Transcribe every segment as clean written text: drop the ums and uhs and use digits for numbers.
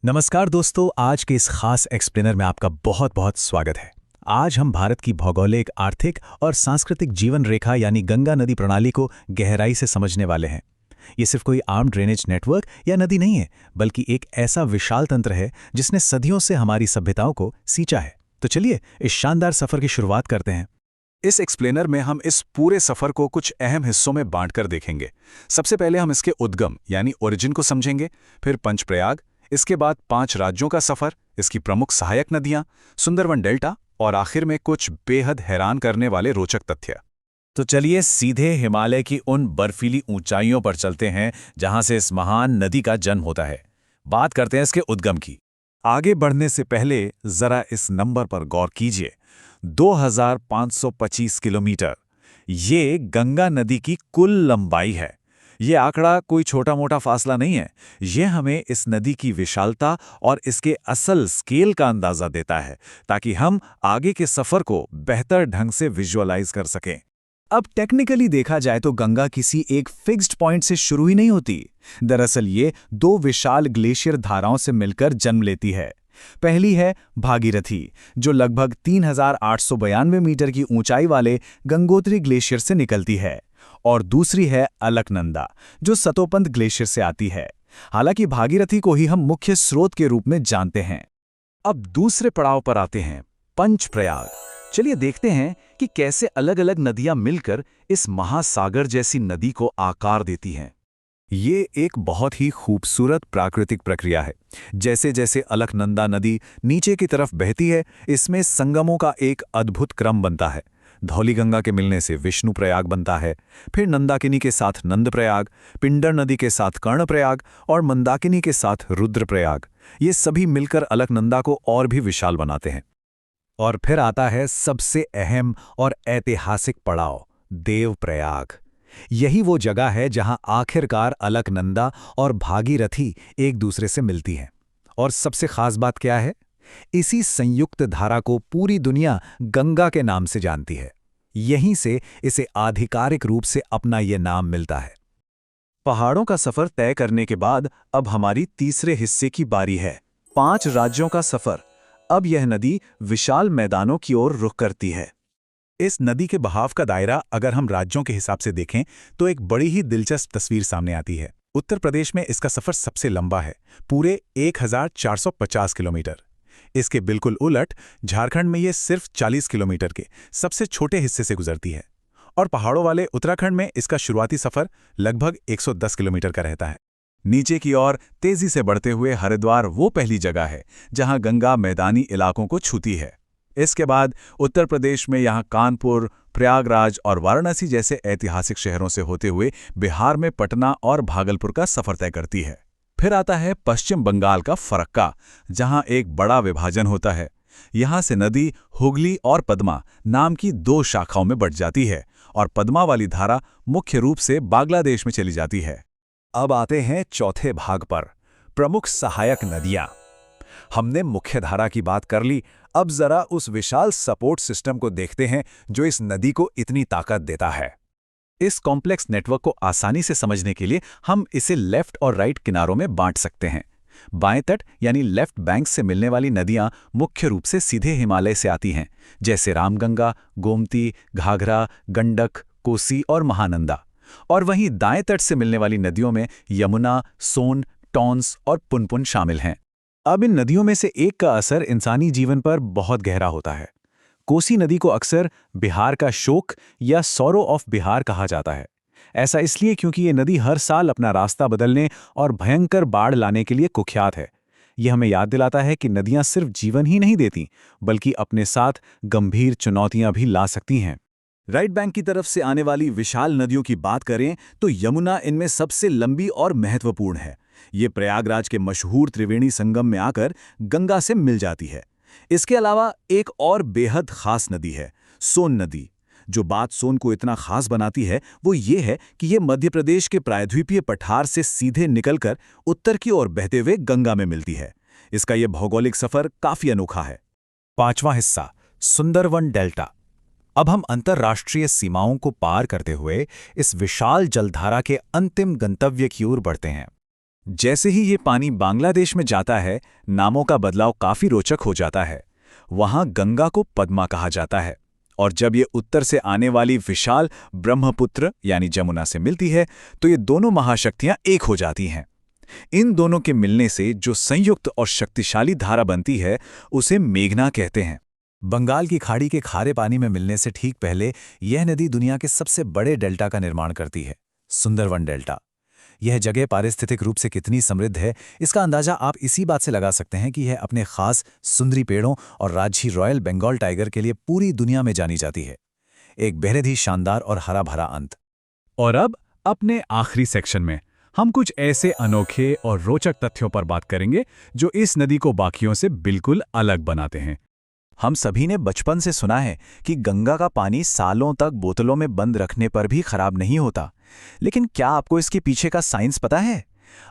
नमस्कार दोस्तों, आज के इस खास एक्सप्लेनर में आपका बहुत बहुत स्वागत है। आज हम भारत की भौगोलिक, आर्थिक और सांस्कृतिक जीवन रेखा यानी गंगा नदी प्रणाली को गहराई से समझने वाले हैं। ये सिर्फ कोई आम ड्रेनेज नेटवर्क या नदी नहीं है, बल्कि एक ऐसा विशाल तंत्र है जिसने सदियों से हमारी सभ्यताओं को सींचा है। तो चलिए इस शानदार सफर की शुरुआत करते हैं। इस एक्सप्लेनर में हम इस पूरे सफर को कुछ अहम हिस्सों में बांटकर देखेंगे। सबसे पहले हम इसके उद्गम यानी ओरिजिन को समझेंगे, फिर पंचप्रयाग, इसके बाद 5 राज्यों का सफर, इसकी प्रमुख सहायक नदियां, सुंदरवन डेल्टा और आखिर में कुछ बेहद हैरान करने वाले रोचक तथ्य। तो चलिए सीधे हिमालय की उन बर्फीली ऊंचाइयों पर चलते हैं जहां से इस महान नदी का जन्म होता है। बात करते हैं इसके उद्गम की। आगे बढ़ने से पहले जरा इस नंबर पर गौर कीजिए, 2525 किलोमीटर। ये गंगा नदी की कुल लंबाई है। ये आंकड़ा कोई छोटा मोटा फासला नहीं है। ये हमें इस नदी की विशालता और इसके असल स्केल का अंदाजा देता है, ताकि हम आगे के सफर को बेहतर ढंग से विजुअलाइज कर सकें। अब टेक्निकली देखा जाए तो गंगा किसी एक फिक्स्ड पॉइंट से शुरू ही नहीं होती। दरअसल ये 2 विशाल ग्लेशियर धाराओं से मिलकर जन्म लेती है। पहली है भागीरथी, जो लगभग 3892 मीटर की ऊंचाई वाले गंगोत्री ग्लेशियर से निकलती है, और दूसरी है अलकनंदा, जो सतोपंत ग्लेशियर से आती है। हालांकि भागीरथी को ही हम मुख्य स्रोत के रूप में जानते हैं। अब दूसरे पड़ाव पर आते हैं, पंचप्रयाग। चलिए देखते हैं कि कैसे अलग अलग नदियां मिलकर इस महासागर जैसी नदी को आकार देती हैं। ये एक बहुत ही खूबसूरत प्राकृतिक प्रक्रिया है। जैसे जैसे अलकनंदा नदी नीचे की तरफ बहती है, इसमें संगमों का एक अद्भुत क्रम बनता है। धौलीगंगा के मिलने से विष्णु प्रयाग बनता है, फिर नंदाकिनी के साथ नंदप्रयाग, पिंडर नदी के साथ कर्णप्रयाग और मंदाकिनी के साथ रुद्रप्रयाग। ये सभी मिलकर अलकनंदा को और भी विशाल बनाते हैं। और फिर आता है सबसे अहम और ऐतिहासिक पड़ाव, देवप्रयाग। यही वो जगह है जहां आखिरकार अलकनंदा और भागीरथी एक दूसरे से मिलती हैं। और सबसे खास बात क्या है? इसी संयुक्त धारा को पूरी दुनिया गंगा के नाम से जानती है। यहीं से इसे आधिकारिक रूप से अपना ये नाम मिलता है। पहाड़ों का सफर तय करने के बाद अब हमारी तीसरे हिस्से की बारी है, 5 राज्यों का सफर। अब यह नदी विशाल मैदानों की ओर रुख करती है। इस नदी के बहाव का दायरा अगर हम राज्यों के हिसाब से देखें तो एक बड़ी ही दिलचस्प तस्वीर सामने आती है। उत्तर प्रदेश में इसका सफर सबसे लंबा है, पूरे 1450 किलोमीटर। इसके बिल्कुल उलट झारखंड में ये सिर्फ 40 किलोमीटर के सबसे छोटे हिस्से से गुजरती है, और पहाड़ों वाले उत्तराखंड में इसका शुरुआती सफर लगभग 110 किलोमीटर का रहता है। नीचे की ओर तेजी से बढ़ते हुए हरिद्वार वो पहली जगह है जहां गंगा मैदानी इलाकों को छूती है। इसके बाद उत्तर प्रदेश में यहां कानपुर, प्रयागराज और वाराणसी जैसे ऐतिहासिक शहरों से होते हुए बिहार में पटना और भागलपुर का सफर तय करती है। फिर आता है पश्चिम बंगाल का फरक्का, जहां एक बड़ा विभाजन होता है। यहां से नदी हुगली और पद्मा नाम की 2 शाखाओं में बढ़ जाती है, और पद्मा वाली धारा मुख्य रूप से बांग्लादेश में चली जाती है। अब आते हैं चौथे भाग पर, प्रमुख सहायक नदियां। हमने मुख्य धारा की बात कर ली, अब जरा उस विशाल सपोर्ट सिस्टम को देखते हैं जो इस नदी को इतनी ताकत देता है। इस कॉम्प्लेक्स नेटवर्क को आसानी से समझने के लिए हम इसे लेफ्ट और राइट किनारों में बांट सकते हैं। बाएं तट यानी लेफ्ट बैंक से मिलने वाली नदियां मुख्य रूप से सीधे हिमालय से आती हैं, जैसे रामगंगा, गोमती, घाघरा, गंडक, कोसी और महानंदा। और वहीं दाएं तट से मिलने वाली नदियों में यमुना, सोन, टॉन्स और पुनपुन शामिल हैं। अब इन नदियों में से एक का असर इंसानी जीवन पर बहुत गहरा होता है। कोसी नदी को अक्सर बिहार का शोक या सौरो ऑफ बिहार कहा जाता है। ऐसा इसलिए क्योंकि ये नदी हर साल अपना रास्ता बदलने और भयंकर बाढ़ लाने के लिए कुख्यात है। यह हमें याद दिलाता है कि नदियां सिर्फ जीवन ही नहीं देती, बल्कि अपने साथ गंभीर चुनौतियां भी ला सकती हैं। राइट बैंक की तरफ से आने वाली विशाल नदियों की बात करें तो यमुना इनमें सबसे लंबी और महत्वपूर्ण है। ये प्रयागराज के मशहूर त्रिवेणी संगम में आकर गंगा से मिल जाती है। इसके अलावा एक और बेहद खास नदी है, सोन नदी। जो बात सोन को इतना खास बनाती है वो ये है कि ये मध्य प्रदेश के प्रायद्वीपीय पठार से सीधे निकलकर उत्तर की ओर बहते हुए गंगा में मिलती है। इसका यह भौगोलिक सफर काफी अनोखा है। 5वां हिस्सा, सुंदरवन डेल्टा। अब हम अंतर्राष्ट्रीय सीमाओं को पार करते हुए इस विशाल जलधारा के अंतिम गंतव्य की ओर बढ़ते हैं। जैसे ही ये पानी बांग्लादेश में जाता है, नामों का बदलाव काफी रोचक हो जाता है। वहां गंगा को पद्मा कहा जाता है, और जब ये उत्तर से आने वाली विशाल ब्रह्मपुत्र यानी जमुना से मिलती है, तो ये दोनों महाशक्तियां एक हो जाती हैं। इन दोनों के मिलने से जो संयुक्त और शक्तिशाली धारा बनती है, उसे मेघना कहते हैं। बंगाल की खाड़ी के खारे पानी में मिलने से ठीक पहले यह नदी दुनिया के सबसे बड़े डेल्टा का निर्माण करती है, सुंदरवन डेल्टा। यह जगह पारिस्थितिक रूप से कितनी समृद्ध है, इसका अंदाजा आप इसी बात से लगा सकते हैं कि यह अपने खास सुंदरी पेड़ों और राजशी रॉयल बंगाल टाइगर के लिए पूरी दुनिया में जानी जाती है। एक बेहद ही शानदार और हरा भरा अंत। और अब अपने आखिरी सेक्शन में हम कुछ ऐसे अनोखे और रोचक तथ्यों पर बात करेंगे जो इस नदी को बाकियों से बिल्कुल अलग बनाते हैं। हम सभी ने बचपन से सुना है कि गंगा का पानी सालों तक बोतलों में बंद रखने पर भी खराब नहीं होता, लेकिन क्या आपको इसके पीछे का साइंस पता है?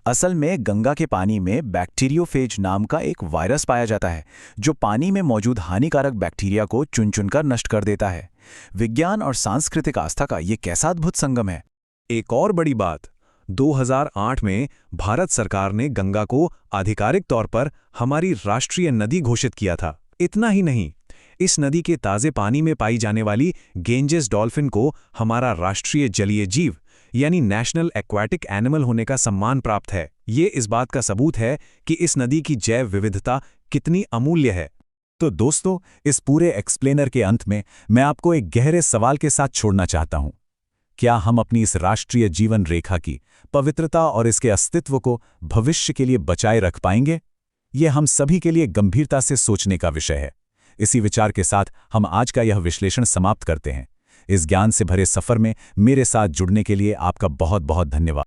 असल में गंगा के पानी में बैक्टीरियोफेज नाम का एक वायरस पाया जाता है, जो पानी में मौजूद हानिकारक बैक्टीरिया को चुन चुनकर नष्ट कर देता है। विज्ञान और सांस्कृतिक आस्था का ये कैसा अद्भुत संगम है। एक और बड़ी बात, 2008 में भारत सरकार ने गंगा को आधिकारिक तौर पर हमारी राष्ट्रीय नदी घोषित किया था। इतना ही नहीं, इस नदी के ताज़े पानी में पाई जाने वाली गेंजेस डॉल्फिन को हमारा राष्ट्रीय जलीय जीव यानी नेशनल एक्वाटिक एनिमल होने का सम्मान प्राप्त है। ये इस बात का सबूत है कि इस नदी की जैव विविधता कितनी अमूल्य है। तो दोस्तों, इस पूरे एक्सप्लेनर के अंत में मैं आपको एक गहरे सवाल के साथ छोड़ना चाहता हूं। क्या हम अपनी इस राष्ट्रीय जीवन रेखा की पवित्रता और इसके अस्तित्व को भविष्य के लिए बचाए रख पाएंगे? ये हम सभी के लिए गंभीरता से सोचने का विषय है। इसी विचार के साथ हम आज का यह विश्लेषण समाप्त करते हैं। इस ज्ञान से भरे सफर में मेरे साथ जुड़ने के लिए आपका बहुत बहुत धन्यवाद।